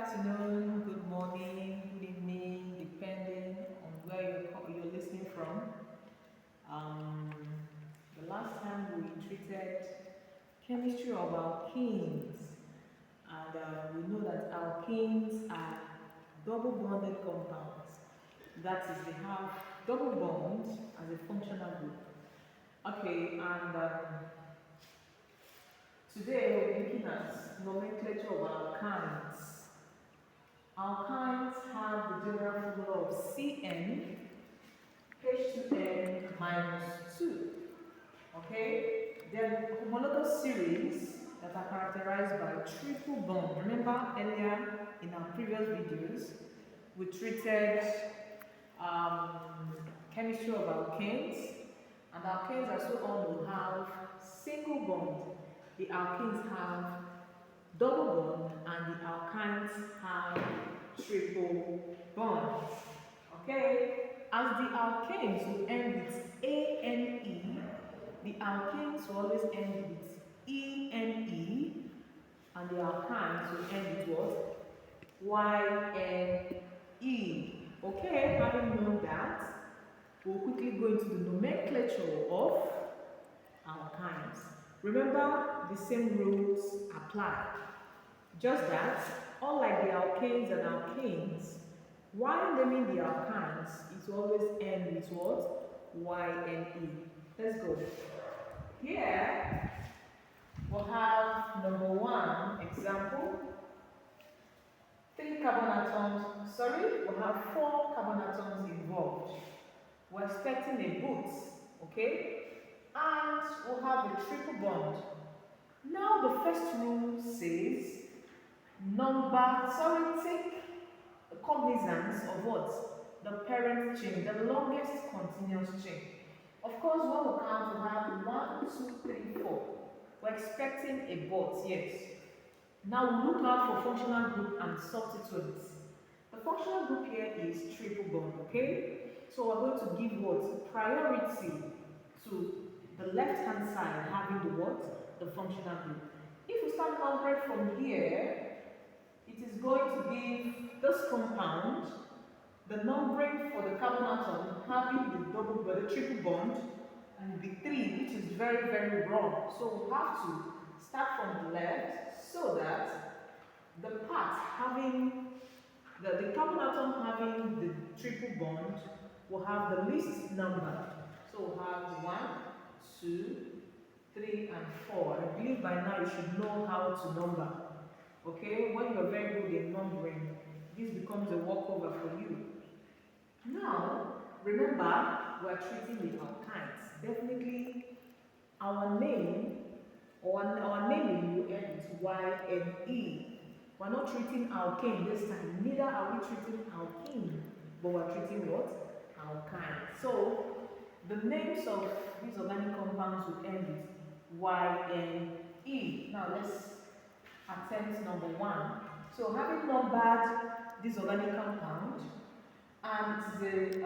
afternoon, good morning, good evening, depending on where you're listening from. Um, the last time we treated chemistry of alkenes, and we know that alkenes are double bonded compounds. That is, they have double bonds as a functional group. Okay, and today we're looking at nomenclature of alkynes. Alkynes have the general formula of Cn H2n minus 2. Okay? Then homologous series that are characterized by triple bond. Remember earlier in our previous videos, we treated chemistry of alkanes, and alkanes, as we all know, have single bond. The alkenes have double bond, and the alkynes have triple bonds. Okay? As the alkanes will end with ANE, the alkanes will always end with ENE, and the alkynes will end with what? YNE. Okay, having known that, we'll quickly go into the nomenclature of alkynes. Remember, the same rules apply. Just that, unlike the alkanes and alkenes, while naming the alkynes, it will always end with what? YNE. Let's go. Here, we'll have number one example. We'll have 4 carbon atoms involved. We're expecting a boot, okay? And we'll have a triple bond. Now the first rule says, take cognizance of what? The parent chain, the longest continuous chain. Of course, when we count, we have 1, 2, 3, 4. We're expecting a but, yes. Now we look out for functional group and substituents. The functional group here is triple bond, okay? So we're going to give what? Priority to the left-hand side having the what? The functional group. If we start numbering from here, it is going to give this compound the numbering for the carbon atom having the triple bond will be 3, which is very, very wrong. So we have to start from the left so that the part having the carbon atom having the triple bond will have the least number. So we'll have 1, 2, 3, and 4. I believe by now you should know how to number. Okay, when you're very good in numbering, this becomes a walkover for you. Now, remember, we're treating the alkynes. Definitely, our naming will end with YNE. We're not treating alkane this time. Neither are we treating alkene, but we're treating what? Alkyne. So, the names of these organic compounds will end with YNE. Now, let's attempt number 1. So having numbered this organic compound, and it is an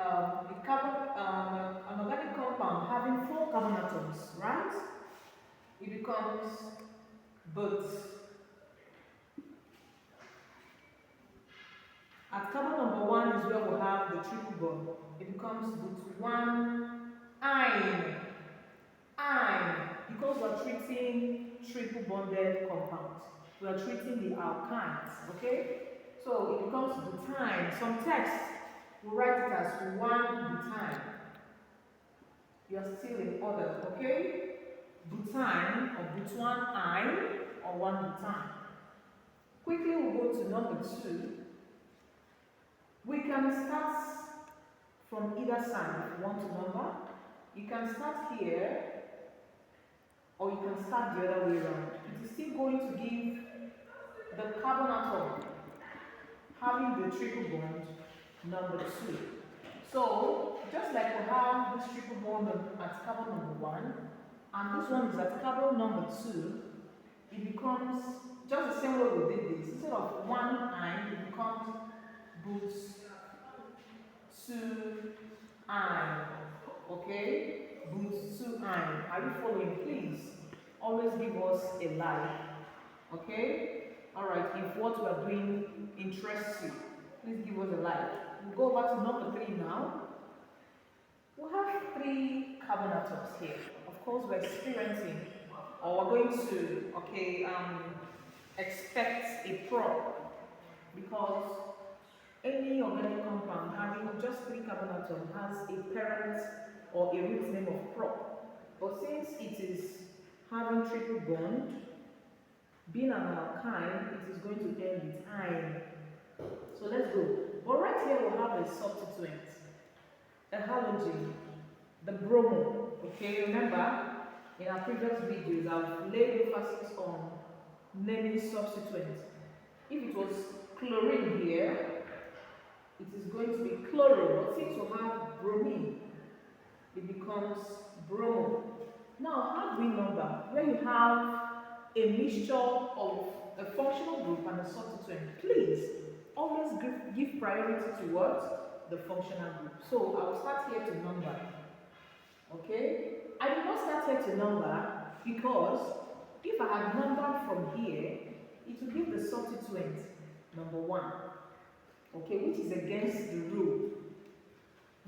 organic compound having 4 carbon atoms, right? It becomes but. At carbon number 1 is where we have the triple bond. It becomes but 1 ine. Because we're treating triple bonded compounds. We are treating the alkynes, okay? So it becomes butane. Some text will write it as 1 butane. You are still in order, okay? Butane or butanine or 1 butane. Quickly we'll go to number 2. We can start from either side if you want to number. You can start here, or you can start the other way around. It is still going to give the carbon atom having the triple bond number 2. So, just like we have this triple bond at carbon number 1, and this one is at carbon number 2, it becomes just the same way we did this. Instead of 1 ine, it becomes but 2 ine. Okay? But 2 ine. Are you following? Please always give us a like. Okay? Alright, if what we are doing interests you, please give us a like. We'll go over to number 3 now. We have 3 carbon atoms here. Of course, we're experiencing, or we're going to, expect a prop, because any organic compound having just 3 carbon atoms has a parent or a root name of prop. But since it is having triple bond, being an alkyne, it is going to end with "-ine". So let's go. But right here we'll have a substituent, a halogen, the bromo. Okay, remember in our previous videos I've laid emphasis on naming substituents. If it was chlorine here, it is going to be chloro, but since we have bromine, it becomes bromo. Now, how do we number? Where you have a mixture of a functional group and a substituent, please always give priority to what? The functional group. So I will start here to number. Okay? I did not start here to number because if I had numbered from here, it will give the substituent number 1. Okay, which is against the rule.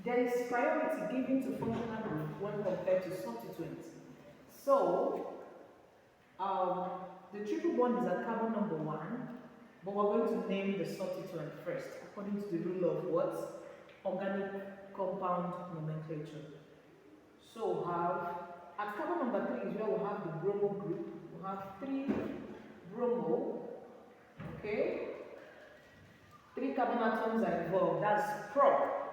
There is priority given to functional group when compared to substituents. So, the triple bond is at carbon number 1, but we're going to name the substituent first, according to the rule of what? Organic compound nomenclature. So, at carbon number 3 is where we have the bromo group. We have 3 bromo, okay? 3 carbon atoms are involved. That's prop.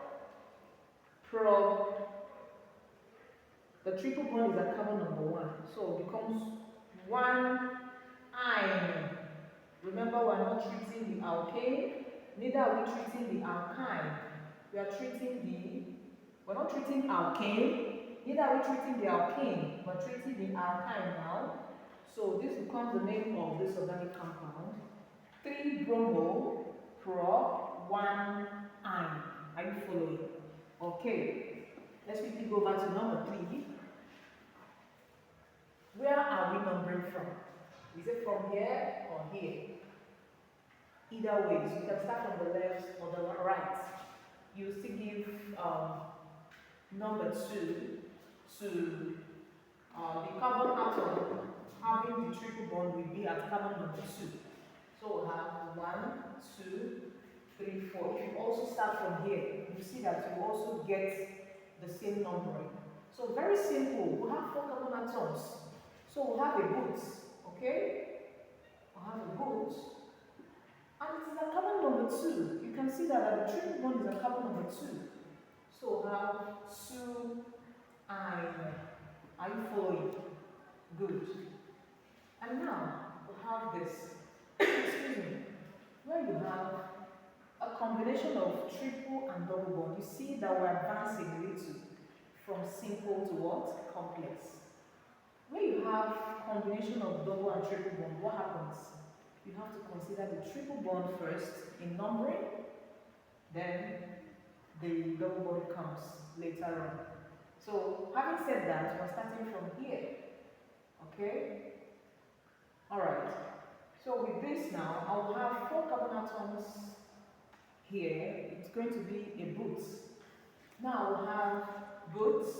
The triple bond is at carbon number 1, so it becomes 1-ine. Remember, we're not treating the alkane, neither are we treating the alkyne. We're not treating alkane, neither are we treating the alkane, but treating the alkyne now. So this becomes the name of this organic compound. 3 bromo, prop, 1-ine. Are you following? Okay, let's quickly go back to number 3. Where are we numbering from? Is it from here or here? Either way, so you can start from the left or the right. You still give number 2 to the carbon atom having the triple bond will be at carbon number 2. So we'll have 1, 2, 3, 4. If you also start from here, you see that you also get the same numbering. So very simple. We'll have 4 carbon atoms. So we'll have a boot, okay? We'll have a boot. And it is at carbon number 2. You can see that the triple bond is at carbon number 2. So we'll have 2-ine. Are you following? Good. And now we'll have this. Excuse me. Where you have a combination of triple and double bond, you see that we're advancing a little from simple to what? Complex. When you have combination of double and triple bond, what happens? You have to consider the triple bond first in numbering, then the double bond comes later on. So, having said that, we're starting from here. Okay? Alright. So with this now, I will have 4 carbon atoms here. It's going to be a boot. Now we'll have boots.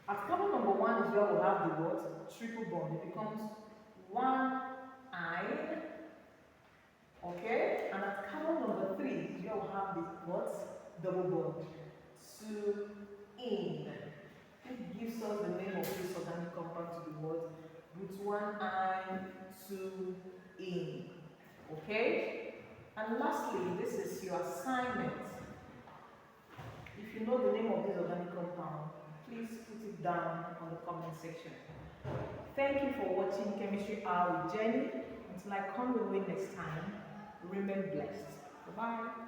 At carbon number 1 is where we'll have the what? Triple bond. It becomes 1-ine. Okay? And at carbon number 3 is where we'll have the what? Double bond. 2-ine. It gives us the name of this organic compound to be what? With 1-ine, 2-ine. Okay? And lastly, this is your assignment. If you know the name of this organic compound, please put it down on the comment section. Thank you for watching Chemistry Hour with Jenny. Until I come your way next time, remain blessed. Bye-bye.